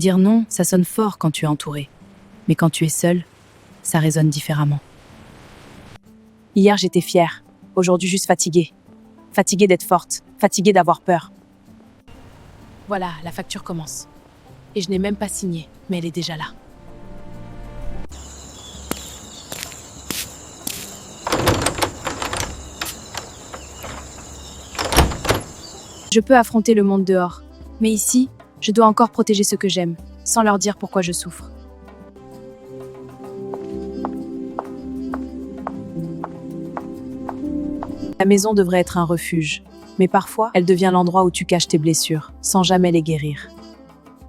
Dire non, ça sonne fort quand tu es entouré. Mais quand tu es seul, ça résonne différemment. Hier, j'étais fière. Aujourd'hui, juste fatiguée. Fatiguée d'être forte. Fatiguée d'avoir peur. Voilà, la facture commence. Et je n'ai même pas signé, mais elle est déjà là. Je peux affronter le monde dehors. Mais ici, je dois encore protéger ceux que j'aime, sans leur dire pourquoi je souffre. La maison devrait être un refuge, mais parfois, elle devient l'endroit où tu caches tes blessures, sans jamais les guérir.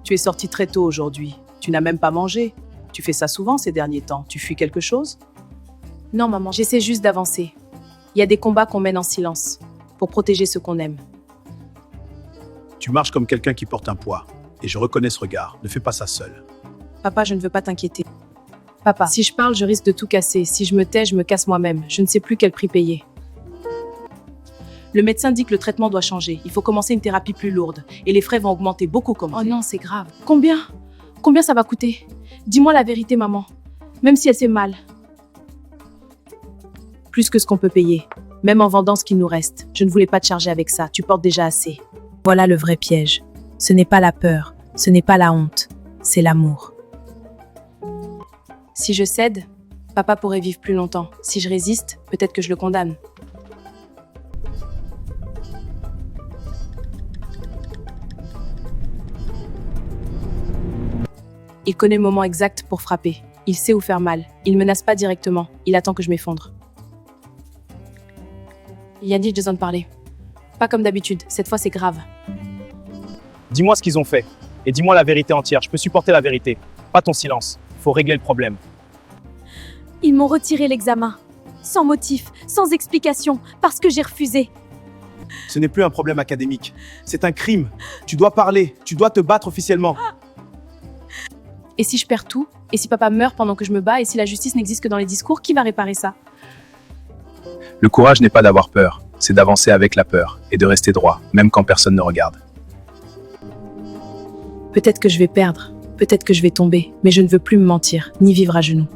Tu es sorti très tôt aujourd'hui. Tu n'as même pas mangé. Tu fais ça souvent ces derniers temps. Tu fuis quelque chose? Non, maman, j'essaie juste d'avancer. Il y a des combats qu'on mène en silence, pour protéger ceux qu'on aime. Tu marches comme quelqu'un qui porte un poids. Et je reconnais ce regard. Ne fais pas ça seul. Papa, je ne veux pas t'inquiéter. Papa, si je parle, je risque de tout casser. Si je me tais, je me casse moi-même. Je ne sais plus quel prix payer. Le médecin dit que le traitement doit changer. Il faut commencer une thérapie plus lourde. Et les frais vont augmenter beaucoup. Oh non, c'est grave. Combien ça va coûter? Dis-moi la vérité, maman. Même si elle fait mal. Plus que ce qu'on peut payer. Même en vendant ce qu'il nous reste. Je ne voulais pas te charger avec ça. Tu portes déjà assez. Voilà le vrai piège. Ce n'est pas la peur. Ce n'est pas la honte. C'est l'amour. Si je cède, papa pourrait vivre plus longtemps. Si je résiste, peut-être que je le condamne. Il connaît le moment exact pour frapper. Il sait où faire mal. Il menace pas directement. Il attend que je m'effondre. Yannick, j'ai besoin de parler. Pas comme d'habitude. Cette fois, c'est grave. Dis-moi ce qu'ils ont fait. Et dis-moi la vérité entière. Je peux supporter la vérité. Pas ton silence. Il faut régler le problème. Ils m'ont retiré l'examen. Sans motif, sans explication, parce que j'ai refusé. Ce n'est plus un problème académique. C'est un crime. Tu dois parler. Tu dois te battre officiellement. Et si je perds tout? Et si papa meurt pendant que je me bats? Et si la justice n'existe que dans les discours? Qui va réparer ça? Le courage n'est pas d'avoir peur. C'est d'avancer avec la peur. Et de rester droit, même quand personne ne regarde. Peut-être que je vais perdre. Peut-être que je vais tomber. Mais je ne veux plus me mentir, ni vivre à genoux.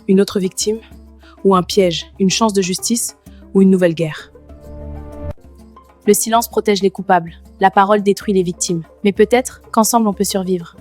Une autre victime? Ou un piège? Une chance de justice? Ou une nouvelle guerre? Le silence protège les coupables. La parole détruit les victimes. Mais peut-être qu'ensemble on peut survivre.